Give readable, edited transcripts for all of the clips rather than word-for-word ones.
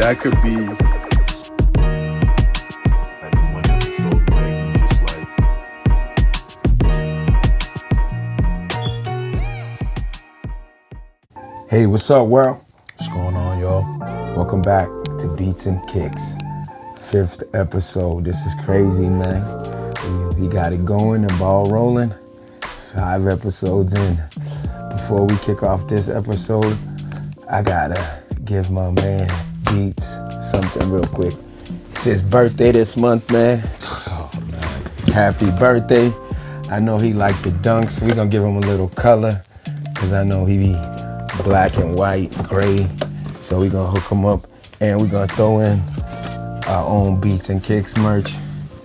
that could be like one episode, like just like. Hey, what's up, world? What's going on, y'all? Welcome back to Beats and Kicks, 5th episode. This is crazy, man. We got it going, the ball rolling. 5 episodes in. Before we kick off this episode, I gotta give my man Beats something real quick. It's his birthday this month, man. Oh, man. Happy birthday. I know he liked the dunks. We're gonna give him a little color, because I know he be black and white, gray. So we're gonna hook him up, and we're gonna throw in our own Beats and Kicks merch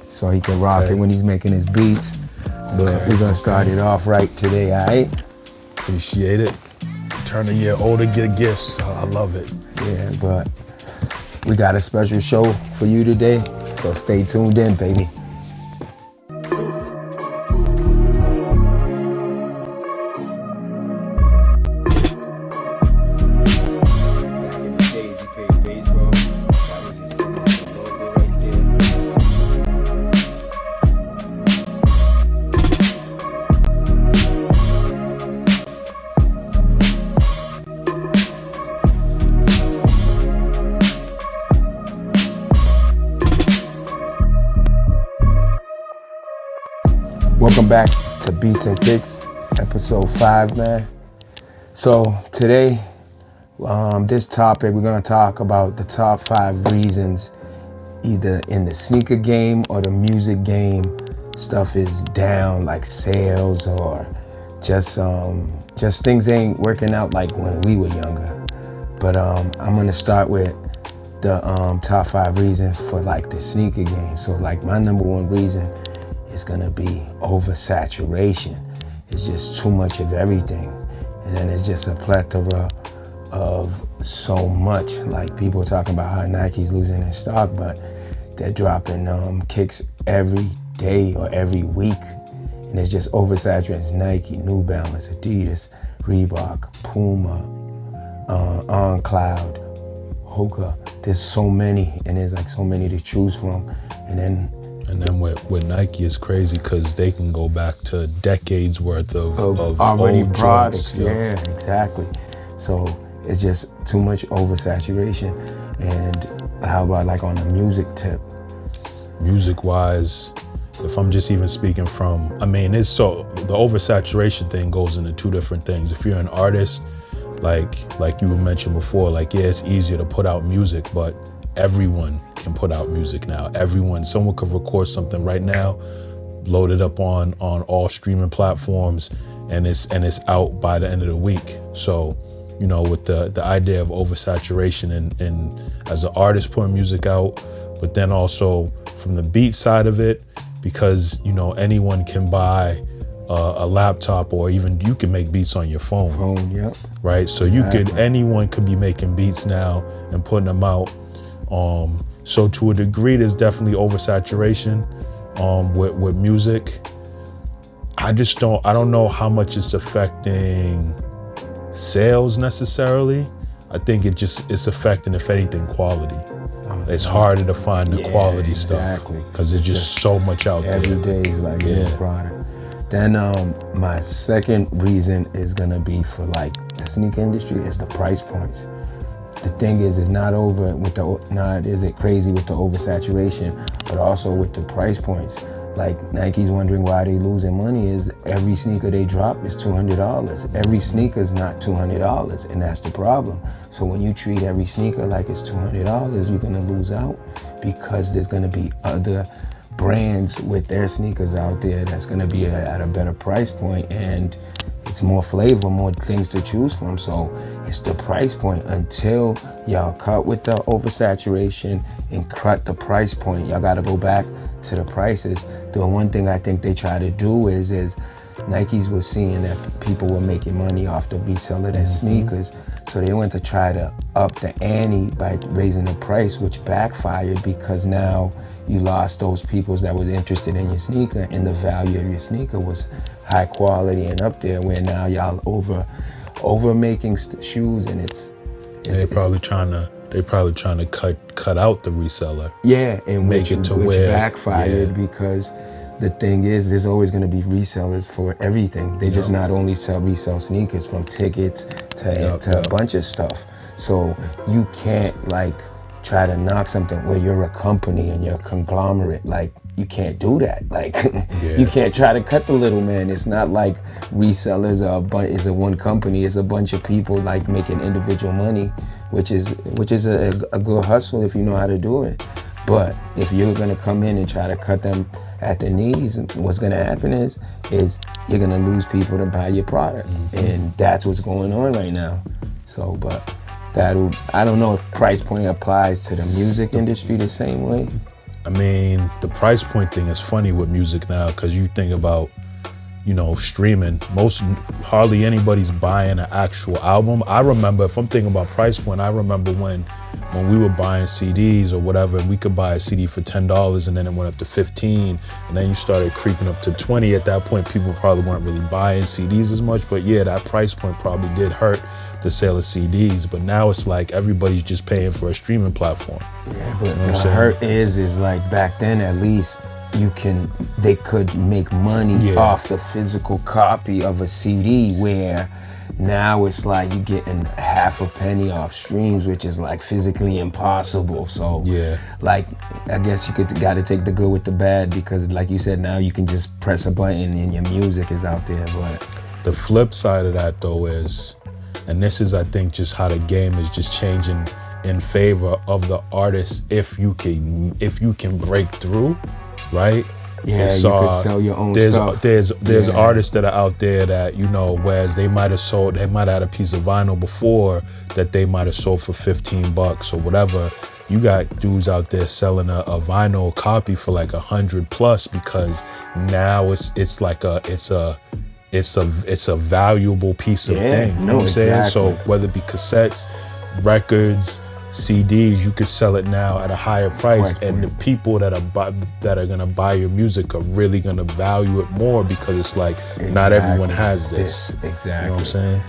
so he can rock it when he's making his beats. But we're gonna start it off right today, all right? Appreciate it. Turn a year older, get gifts. I love it. Yeah, but we got a special show for you today, so stay tuned in, baby. Welcome back to Beats and Kicks, episode 5, man. So today, this topic, we're gonna talk about the top 5 reasons either in the sneaker game or the music game stuff is down, like sales or just things ain't working out like when we were younger. But I'm gonna start with the top 5 reasons for like the sneaker game. So like my number 1 reason is gonna be oversaturation. It's just too much of everything. And then it's just a plethora of so much. Like people talking about how Nike's losing in stock, but they're dropping kicks every day or every week. And it's just oversaturated. Nike, New Balance, Adidas, Reebok, Puma, On Cloud, Hoka. There's so many, and there's like so many to choose from. And then with Nike, it's crazy because they can go back to decades worth of already old products. drugs. Yeah, exactly. So it's just too much oversaturation. And how about like on the music tip? Music-wise, if I'm just even speaking from, it's so the oversaturation thing goes into 2 different things. If you're an artist, like you mentioned before, like yeah, it's easier to put out music, but everyone can put out music now. Someone could record something right now, load it up on all streaming platforms, and it's out by the end of the week. So, with the idea of oversaturation and as an artist putting music out, but then also from the beat side of it, because anyone can buy a laptop, or even you can make beats on your phone. Yep. Right? So anyone could be making beats now and putting them out. So to a degree, there's definitely oversaturation with music. I don't know how much it's affecting sales necessarily. I think it's affecting, if anything, quality. It's harder to find the quality stuff because there's just so much out there. Every day is like a product. Then my second reason is gonna be for like the sneaker industry is the price points. The thing is, it's not over with is it crazy with the oversaturation, but also with the price points. Like Nike's wondering why they losing money is every sneaker they drop is $200. Every sneaker is not $200, and that's the problem. So when you treat every sneaker like it's $200, you're gonna lose out because there's gonna be other brands with their sneakers out there that's gonna be at a better price point, and it's more flavor, more things to choose from. So it's the price point. Until y'all cut with the oversaturation and cut the price point, y'all gotta go back to the prices. The one thing I think they try to do is Nikes was seeing that people were making money off the resale of their sneakers. So they went to try to up the ante by raising the price, which backfired because now you lost those people that was interested in your sneaker, and the value of your sneaker was high quality and up there, where now y'all over making shoes, and it's They're probably trying to They probably trying to cut out the reseller. Yeah, and Make it to where- backfired yeah. because the thing is, there's always going to be resellers for everything. They just not only resell sneakers, from tickets to a bunch of stuff. So you can't like try to knock something where you're a company and you're a conglomerate. Like, you can't do that. Like, you can't try to cut the little man. It's not like resellers is a one company. It's a bunch of people like making individual money, which is a good hustle if you know how to do it. But if you're gonna come in and try to cut them at the knees, what's gonna happen is you're gonna lose people to buy your product, and that's what's going on right now. So, but I don't know if price point applies to the music industry the same way. I mean, the price point thing is funny with music now, because you think about, you know, streaming. Hardly anybody's buying an actual album. I remember, if I'm thinking about price point, I remember when we were buying CDs or whatever, and we could buy a CD for $10, and then it went up to 15, and then you started creeping up to 20. At that point, people probably weren't really buying CDs as much, but yeah, that price point probably did hurt the sale of CDs. But now it's like everybody's just paying for a streaming platform. Yeah, but the hurt is like back then, at least they could make money off the physical copy of a CD, where now it's like you getting half a penny off streams, which is like physically impossible. So like, I guess you gotta take the good with the bad, because like you said, now you can just press a button and your music is out there. But the flip side of that though is, and this is, I think, just how the game is just changing in favor of the artist. If you can break through, right? Yeah, you can sell your own stuff. There's artists that are out there that, you know, whereas they might have had a piece of vinyl before that they might have sold for $15 or whatever. You got dudes out there selling a vinyl copy for like $100+, because now it's a valuable piece of thing. You know what I'm saying? So whether it be cassettes, records, CDs, you could sell it now at a higher price, and the people that are gonna buy your music are really gonna value it more, because it's like not everyone has this. Exactly. You know what I'm saying?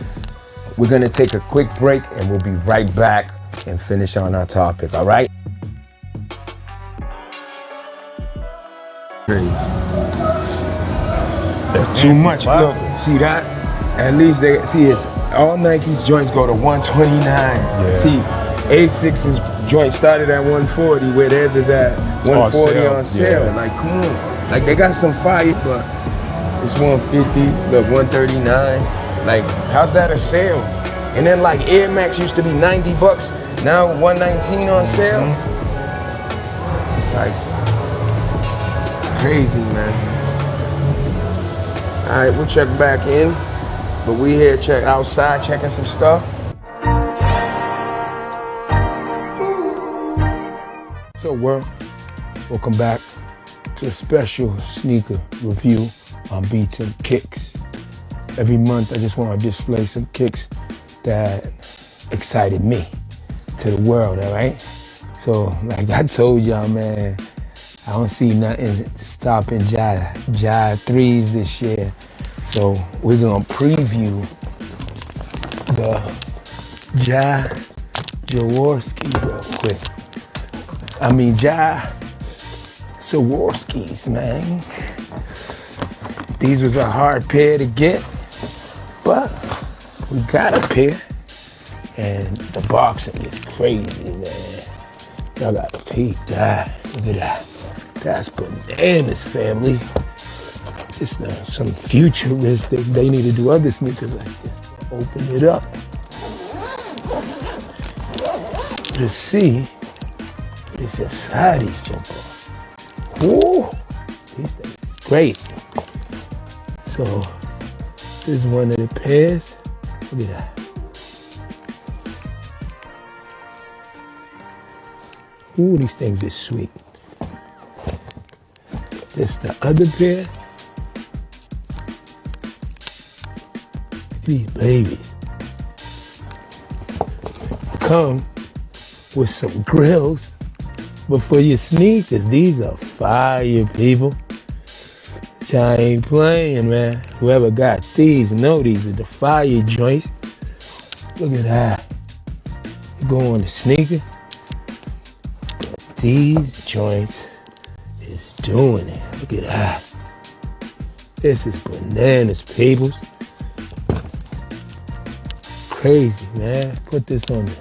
We're gonna take a quick break, and we'll be right back and finish on our topic. All right? Crazy. Too much. Look, see that? At least it's all Nike's joints go to 129. Yeah. See, A6's joint started at 140, where theirs is at 140 on sale. Yeah. Like, come on. Like, they got some fire, but it's 150, look, 139. Like, how's that a sale? And then like Air Max used to be $90, now 119 on sale. Like, crazy, man. All right, we'll check back in, but we here outside checking some stuff. So world, welcome back to a special sneaker review on Beats and Kicks. Every month I just want to display some kicks that excited me to the world, all right? So like I told y'all, man, I don't see nothing stopping Jive 3s this year. So we're gonna preview the Jaworski real quick. I mean, Jaworskis, man. These was a hard pair to get, but we got a pair. And the boxing is crazy, man. Y'all gotta peek that. Look at that. That's bananas, family. It's some futuristic. They need to do other sneakers like this. Open it up to see what's inside these jump-offs. Woo! These things is crazy. So this is one of the pairs. Look at that. Ooh, these things is sweet. This the other pair. These babies come with some grills, but for your sneakers, these are fire, people. Y'all ain't playing, man. Whoever got these know these are the fire joints. Look at that. You go on the sneaker. These joints is doing it. Look at that. This is bananas, peoples. Crazy, man. Put this on the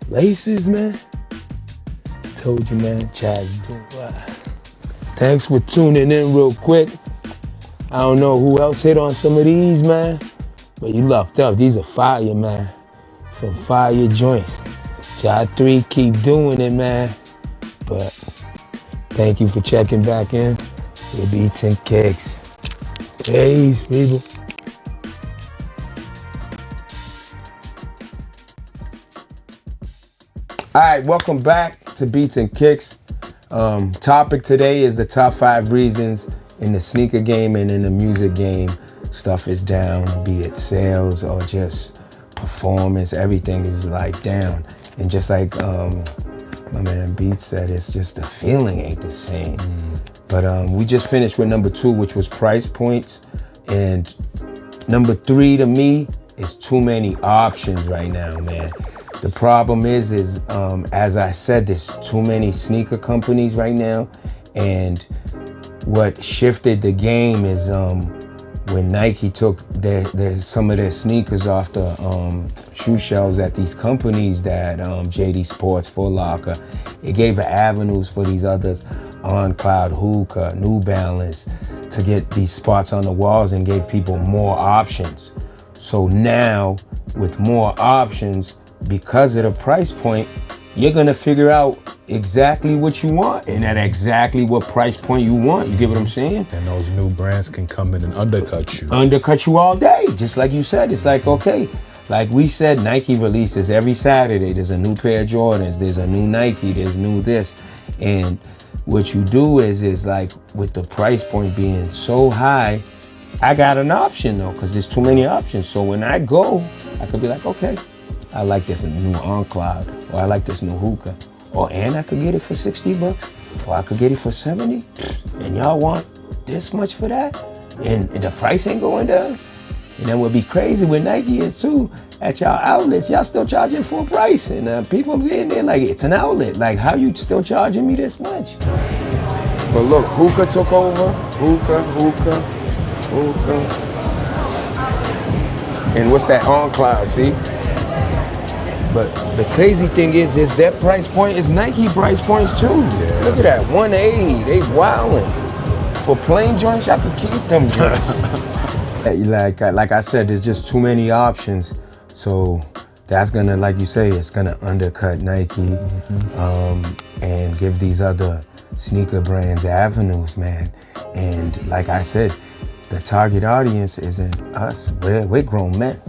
laces, man. Told you, man. Chad's doing wow. Thanks for tuning in real quick. I don't know who else hit on some of these, man. But you lucked up. These are fire, man. Some fire joints. Chad 3, keep doing it, man. But thank you for checking back in with Beats and Kicks. Peace, people. All right, welcome back to Beats and Kicks. Topic today is the top 5 reasons in the sneaker game and in the music game stuff is down, be it sales or just performance. Everything is like down. And just like my man Beats said, it's just the feeling ain't the same. But we just finished with number 2, which was price points. And number 3 to me is too many options right now, man. The problem is as I said, there's too many sneaker companies right now. And what shifted the game is when Nike took some of their sneakers off the shoe shelves at these companies that JD Sports, Foot Locker, it gave avenues for these others, On Cloud, Hoka, New Balance, to get these spots on the walls and gave people more options. So now with more options, because of the price point, you're gonna figure out exactly what you want and at exactly what price point you want. You get what I'm saying? And those new brands can come in and undercut you. Undercut you all day, just like you said. It's like, okay, like we said, Nike releases every Saturday. There's a new pair of Jordans, there's a new Nike, there's new this. And what you do is like with the price point being so high, I got an option though, because there's too many options. So when I go, I could be like, okay, I like this new On Cloud, or I like this new Hoka. And I could get it for $60, or I could get it for 70. And y'all want this much for that? And the price ain't going down? And then what be crazy with Nike is too, at y'all outlets, y'all still charging full price. And people getting there like, it's an outlet. Like, how you still charging me this much? But look, Hoka took over. Hoka. And what's that On Cloud, see? But the crazy thing is their price point is Nike price points too. Yeah. Look at that, 180, they wildin'. For plain joints, I could keep them joints. like I said, there's just too many options. So that's gonna, like you say, it's gonna undercut Nike and give these other sneaker brands avenues, man. And like I said, the target audience isn't us. We're grown men.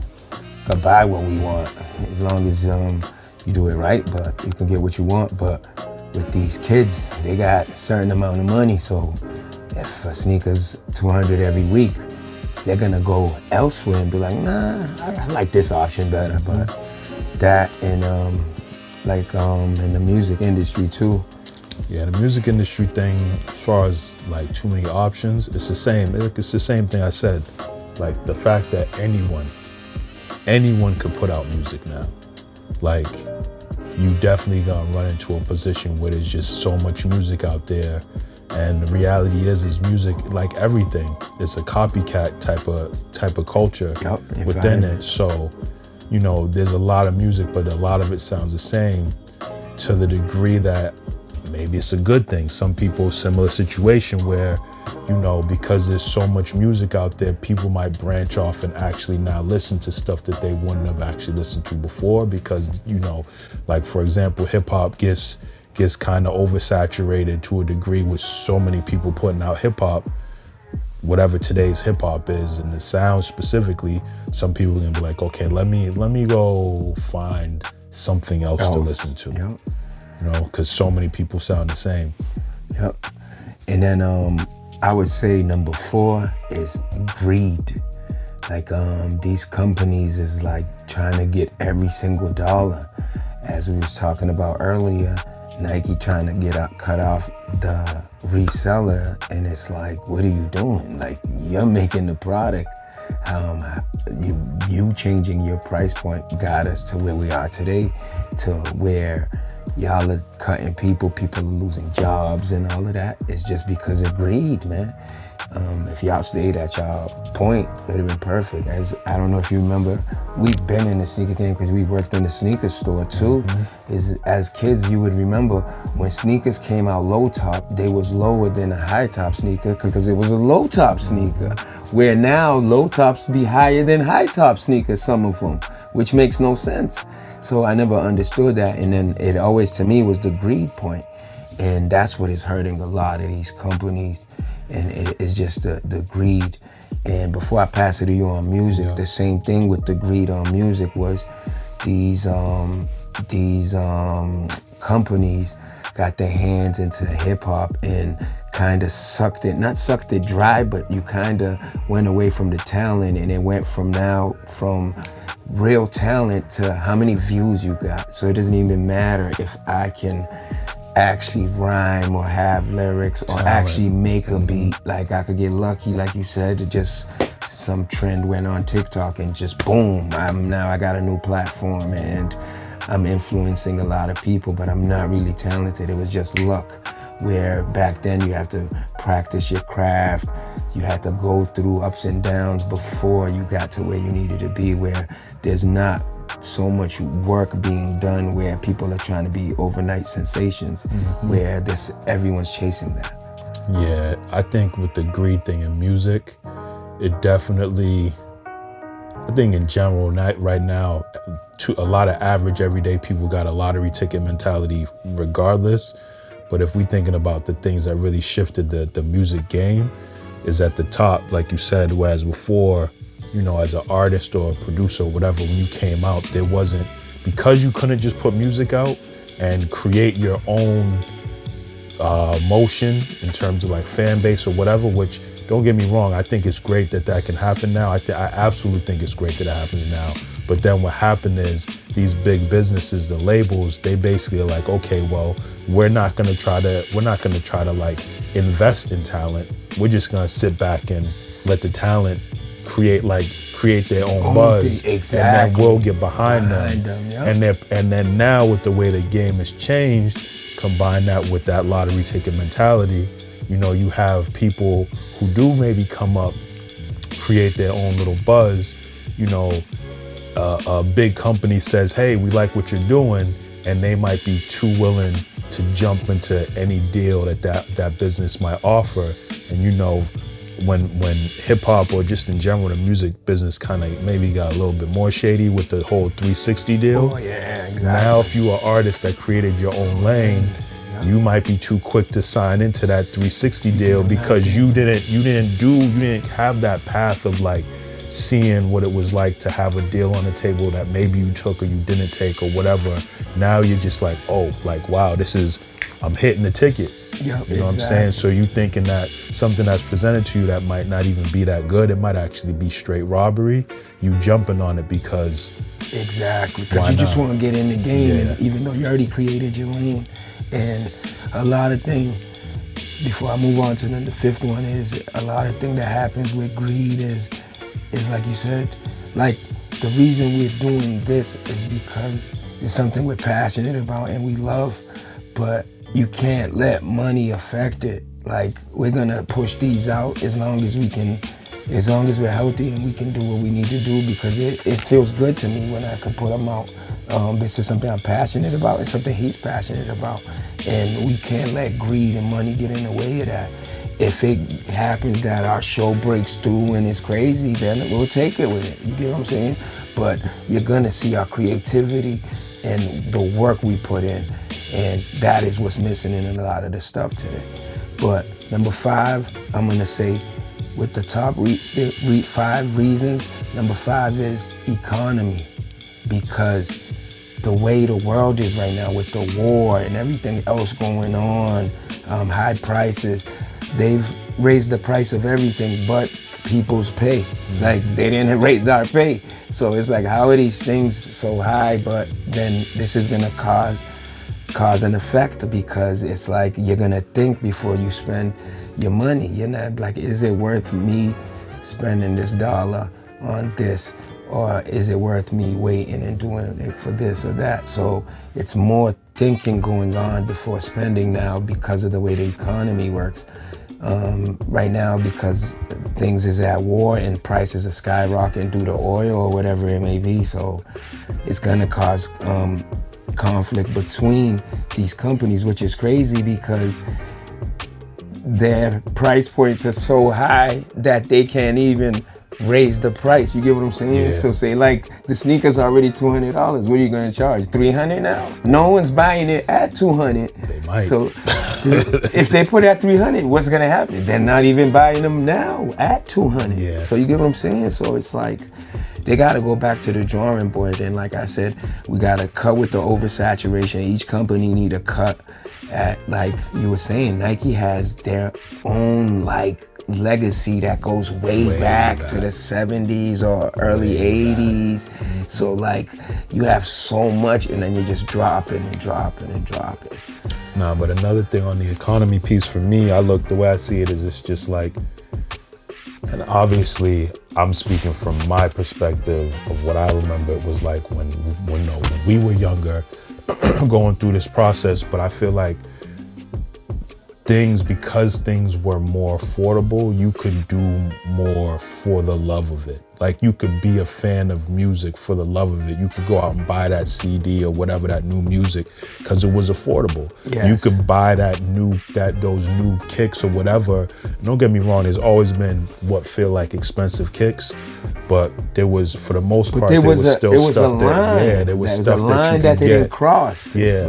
Could buy what we want as long as you do it right, but you can get what you want. But with these kids, they got a certain amount of money, so if a sneaker's $200 every week, they're gonna go elsewhere and be like, nah, I like this option better. But that and in the music industry too. Yeah, the music industry thing, as far as like too many options, it's the same. It's the same thing I said. Like the fact that anyone could put out music now. Like, you definitely gonna run into a position where there's just so much music out there. And the reality is music, like everything, it's a copycat type of culture within it. So, you know, there's a lot of music, but a lot of it sounds the same, to the degree that maybe it's a good thing. Some people, similar situation where, you know, because there's so much music out there, people might branch off and actually now listen to stuff that they wouldn't have actually listened to before, because, you know, like for example, hip hop gets kind of oversaturated to a degree with so many people putting out hip hop, whatever today's hip hop is, and the sound specifically. Some people are gonna be like, okay, let me go find something else to listen to. Yep. You know, because so many people sound the same. Yep. And then I would say number 4 is greed. Like these companies is like trying to get every single dollar. As we was talking about earlier, Nike trying to cut off the reseller, and it's like, what are you doing? Like, you're making the product. you changing your price point got us to where we are today, to where y'all are cutting people are losing jobs and all of that. It's just because of greed, man. If y'all stayed at y'all point, it would have been perfect. As I don't know if you remember, we've been in the sneaker game because we worked in the sneaker store too. As kids, you would remember when sneakers came out low top, they was lower than a high top sneaker because it was a low top sneaker. Where now low tops be higher than high top sneakers, some of them, which makes no sense. So I never understood that, and then it always to me was the greed point, and that's what is hurting a lot of these companies. And it's just the greed. And before I pass it to you on music, the same thing with the greed on music was these companies got their hands into hip hop and kind of not sucked it dry, but you kind of went away from the talent, and it went from real talent to how many views you got. So it doesn't even matter if I can actually rhyme or have lyrics or actually make a beat. Like I could get lucky, like you said, just some trend went on TikTok and just boom, I got a new platform and I'm influencing a lot of people, but I'm not really talented. It was just luck. Where back then you have to practice your craft, you had to go through ups and downs before you got to where you needed to be, where there's not so much work being done, where people are trying to be overnight sensations, where everyone's chasing that. Yeah, I think with the greed thing in music, it definitely, I think in general, right now, a lot of average everyday people got a lottery ticket mentality regardless. But if we're thinking about the things that really shifted the music game, is at the top, like you said, whereas before, you know, as an artist or a producer or whatever, when you came out, there wasn't, because you couldn't just put music out and create your own motion in terms of like fan base or whatever, which don't get me wrong, I think it's great that can happen now. I absolutely think it's great that it happens now. But then what happened is these big businesses, the labels, they basically are like, okay, well, we're not gonna try to like invest in talent. We're just gonna sit back and let the talent create their own buzz, exactly. And then we'll get behind them. Yep. And then now with the way the game has changed, combine that with that lottery ticket mentality, you know, you have people who do maybe come up, create their own little buzz, you know, a big company says, hey, we like what you're doing, and they might be too willing to jump into any deal that business might offer. And you know, when hip hop or just in general the music business kind of maybe got a little bit more shady with the whole 360 deal. Oh yeah, exactly. Now if you are an artist that created your own lane, you might be too quick to sign into that 360 deal because you didn't have that path of like seeing what it was like to have a deal on the table that maybe you took or you didn't take or whatever. Now you're just like, oh, like, wow, I'm hitting the ticket. Yep, you know what I'm saying? So you thinking that something that's presented to you that might not even be that good, it might actually be straight robbery, you jumping on it because... Exactly, because you just want to get in the game, and even though you already created your lane. And a lot of things, before I move on to the fifth one, is a lot of thing that happens with greed is like you said, like the reason we're doing this is because it's something we're passionate about and we love, but you can't let money affect it. Like we're gonna push these out as long as we're healthy and we can do what we need to do, because it feels good to me when I can put them out. This is something I'm passionate about and something he's passionate about. And we can't let greed and money get in the way of that. If it happens that our show breaks through and it's crazy, then we'll take it with it. You get what I'm saying? But you're gonna see our creativity and the work we put in. And that is what's missing in a lot of the stuff today. But number 5, I'm gonna say, with the top 5 reasons, number 5 is economy. Because the way the world is right now with the war and everything else going on, high prices, they've raised the price of everything but people's pay. Like they didn't raise our pay. So it's like, how are these things so high, but then this is gonna cause an effect, because it's like you're gonna think before you spend your money. You're not like, is it worth me spending this dollar on this? or is it worth me waiting and doing it for this or that? So it's more thinking going on before spending now because of the way the economy works. Right now, because things is at war and prices are skyrocketing due to oil or whatever it may be, so it's gonna cause conflict between these companies, which is crazy because their price points are so high that they can't even raise the price. You get what I'm saying? Yeah. So say like the sneakers are already $200. What are you gonna charge? $300 now? No one's buying it at $200. They might. So if they put it at $300, what's gonna happen? They're not even buying them now at $200. Yeah. So you get what I'm saying? So it's like they gotta go back to the drawing board. And like I said, we gotta cut with the oversaturation. Each company need to cut at, like you were saying, Nike has their own like legacy that goes way back to the 70s or early 80s. So like you have so much and then you're just dropping and dropping and dropping. Nah, but another thing on the economy piece for me, the way I see it is it's just like, and obviously I'm speaking from my perspective of what I remember it was like when we were younger going through this process, but I feel like because things were more affordable, you could do more for the love of it. Like you could be a fan of music for the love of it. You could go out and buy that CD or whatever, that new music, because it was affordable. Yes. You could buy those new kicks or whatever. Don't get me wrong, there's always been what feel like expensive kicks, but there was, for the most part, there was still stuff that, there was stuff that you that could they didn't get. cross. It's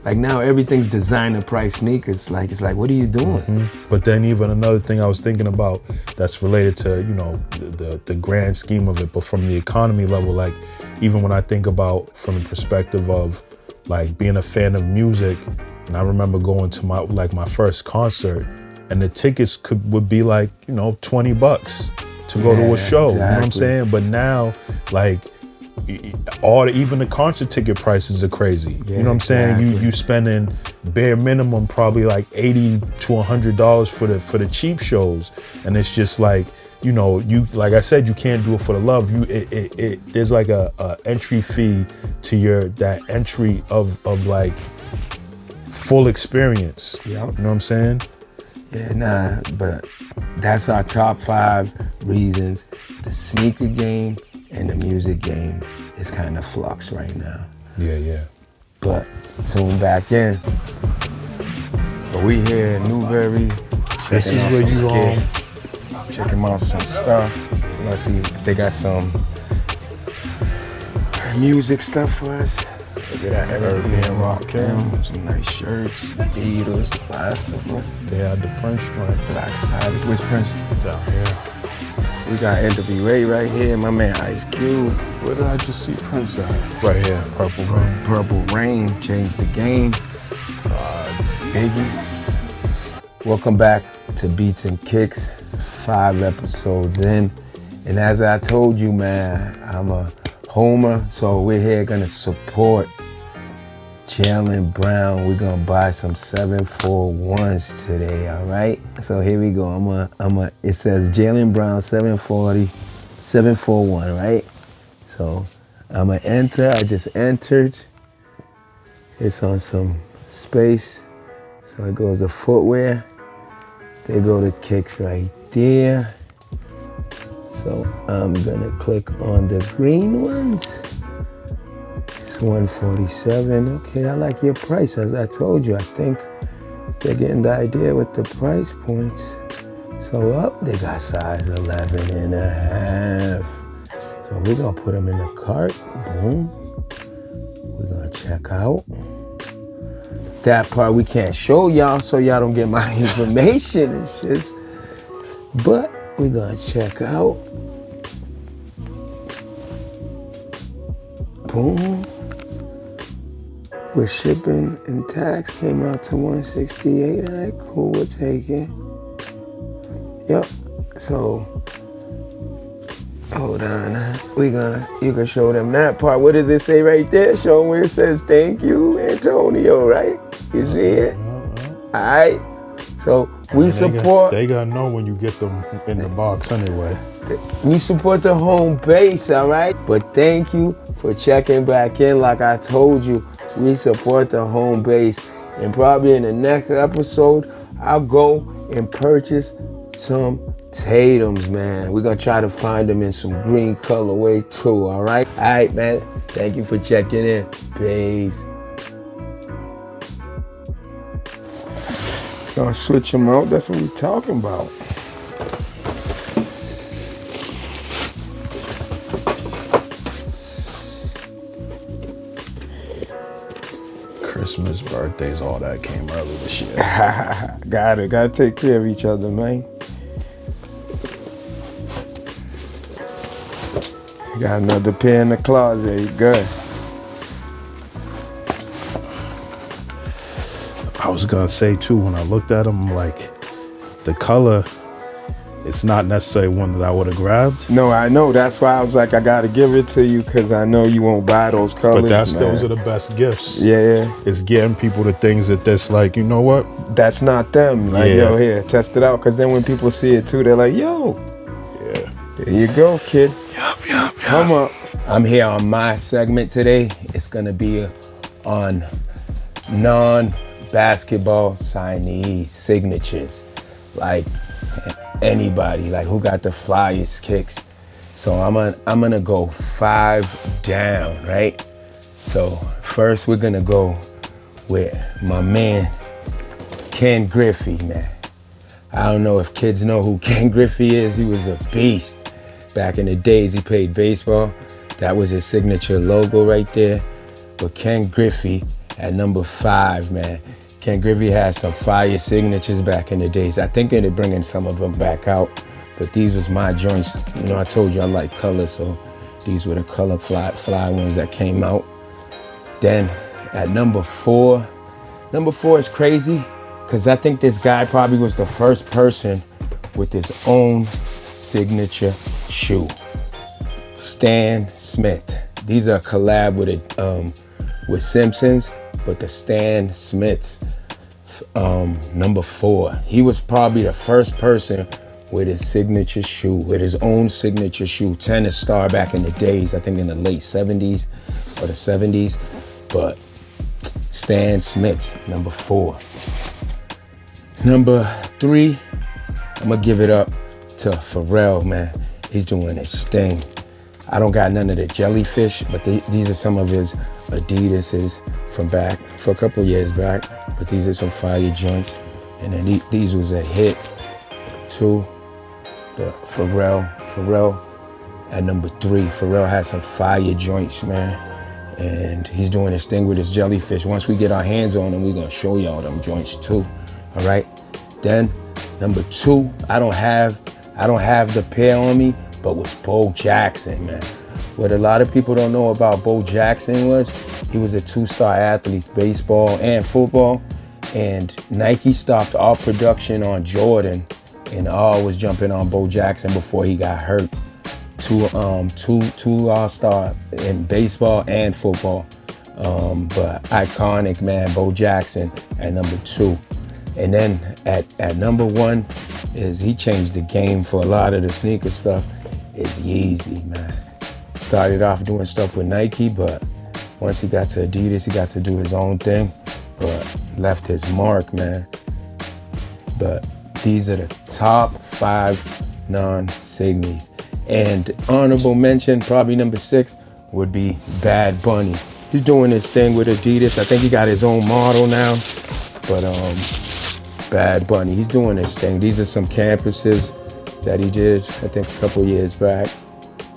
like now everything's designer price sneakers. Like it's like, what are you doing? But then even another thing I was thinking about that's related to, you know, the grand scheme of it, but from the economy level, like even when I think about from the perspective of like being a fan of music, and I remember going to my first concert and the tickets would be like, you know, $20 to go to a show. Exactly. You know what I'm saying? But now like even the concert ticket prices are crazy. You know what I'm saying? You spending bare minimum probably like $80 to $100 for the cheap shows, and it's just like, you know, you, like I said, you can't do it for the love. There's like a entry fee to that entry of like full experience. Yep. You know what I'm saying? Yeah, nah, but that's our top 5 reasons. The sneaker game and the music game is kind of flux right now. Yeah. But tune back in. But we here in Newberry. This is where you on. Checking out some stuff. Let's see if they got some music stuff for us. Look at that European rock cam. Some nice shirts, Beatles, Last of Us. They had the Prince joint. Black Sabbath. Where's Prince? Down here. We got NWA right here. My man Ice Cube. Where did I just see Prince at? Right here, Purple Rain. Purple Rain changed the game. Biggie. Welcome back to Beats and Kicks. 5 episodes in. And as I told you, man, I'm a homer, so we're here gonna support Jaylen Brown. We're gonna buy some 741s today, all right? So here we go. It says Jaylen Brown 741, right? So I'm gonna enter. I just entered. It's on some space. So it goes to footwear. They go to kicks right there. So I'm gonna click on the green ones. It's 147. Okay, I like your price. As I told you, I think they're getting the idea with the price points. So up, they got size 11 and a half. So we're gonna put them in the cart. Boom. We're gonna check out. That part we can't show y'all so y'all don't get my information and shit. But we're gonna check out. Boom. With shipping and tax came out to 168. All right, cool, we'll take it. Yep. So hold on. You can show them that part. What does it say right there? Show them where it says thank you, Antonio, right? You see it? All right. So we support. They gotta know when you get them in the box anyway. We support the home base, all right? But thank you for checking back in. Like I told you, we support the home base. And probably in the next episode, I'll go and purchase some Tatums, man. We're gonna try to find them in some green colorway too, all right? All right, man. Thank you for checking in. Peace. Gonna switch them out. That's what we talking about. Christmas, birthdays, all that came early this year. Gotta take care of each other, man. Got another pair in the closet. Good. I was gonna say too, when I looked at them, like the color, it's not necessarily one that I would have grabbed. No, I know. That's why I was like, I gotta give it to you because I know you won't buy those colors. But man. those are the best gifts. Yeah. It's getting people the things that that's like, you know what? That's not them. Like, Yeah. yo, here, test it out. Because then when people see it too, they're like, yo. Yeah. There you go, kid. Yup. Come up. I'm here on my segment today. It's gonna be on non-basketball signee signatures. Like anybody, like who got the flyest kicks. So I'm gonna go 5 down, right? So first we're gonna go with my man, Ken Griffey, man. I don't know if kids know who Ken Griffey is. He was a beast. Back in the days, he played baseball. That was his signature logo right there. But Ken Griffey at number 5, man. Ken Griffey had some fire signatures back in the days. I think they're bringing some of them back out. But these was my joints. You know, I told you I like color, so these were the color fly ones that came out. Then at number 4 is crazy because I think this guy probably was the first person with his own signature shoe. Stan Smith. These are a collab with Simpsons, but the Stan Smiths, number 4. He was probably the first person with his signature shoe, with his own signature shoe. Tennis star back in the days, I think in the late 70s or the 70s. But Stan Smiths, number 4. Number 3, I'm gonna give it up to Pharrell, man. He's doing his thing. I don't got none of the jellyfish, but these are some of his Adidas's from a couple years back. But these are some fire joints. And then these was a hit too. But Pharrell at number 3. Pharrell has some fire joints, man. And he's doing his thing with his jellyfish. Once we get our hands on them, we're gonna show y'all them joints too. All right. Then number 2, I don't have the pair on me, but was Bo Jackson, man. What a lot of people don't know about Bo Jackson was he was a 2-star athlete, baseball and football. And Nike stopped all production on Jordan, and all was jumping on Bo Jackson before he got hurt. Two all-star in baseball and football. But iconic, man, Bo Jackson at number 2. And then at number 1 is he changed the game for a lot of the sneaker stuff, is Yeezy, man. Started off doing stuff with Nike, but once he got to Adidas, he got to do his own thing, but left his mark, man. But these are the top 5 non-signies. And honorable mention, probably number 6, would be Bad Bunny. He's doing his thing with Adidas. I think he got his own model now, but Bad Bunny, he's doing his thing. These are some campuses that he did, I think a couple years back.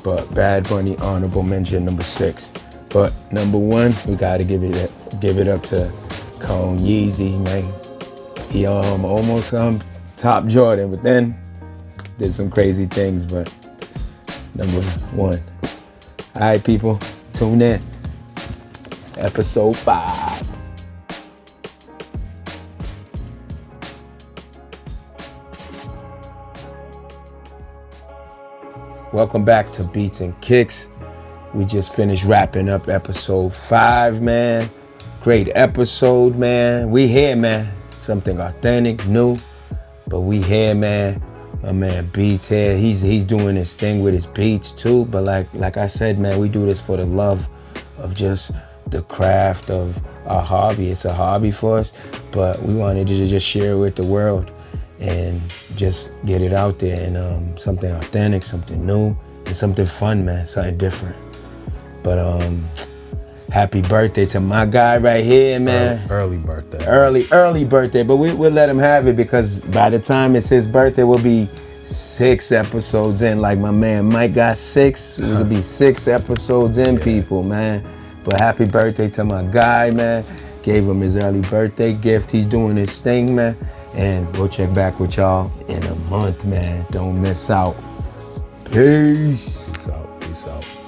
But Bad Bunny, honorable mention, number 6. But number 1, we gotta give it up to Cone Yeezy, man. He almost top Jordan, but then did some crazy things. But number 1. All right, people, tune in. Episode 5. Welcome back to Beats and Kicks. We just finished wrapping up episode 5, man. Great episode, man. We here, man. Something authentic, new, but we here, man. My man Beats here, he's doing his thing with his beats too. But like I said, man, we do this for the love of just the craft of our hobby. It's a hobby for us, but we wanted to just share it with the world and just get it out there, and something authentic, something new, and something fun, man, something different. But happy birthday to my guy right here, man. Early birthday. Early birthday, but we'll let him have it, because by the time it's his birthday, we'll be 6 episodes in. Like my man Mike got 6, we'll be 6 episodes in, people, man. But happy birthday to my guy, man. Gave him his early birthday gift. He's doing his thing, man. And we'll check back with y'all in a month, man. Don't miss out. Peace. Peace out. Peace out.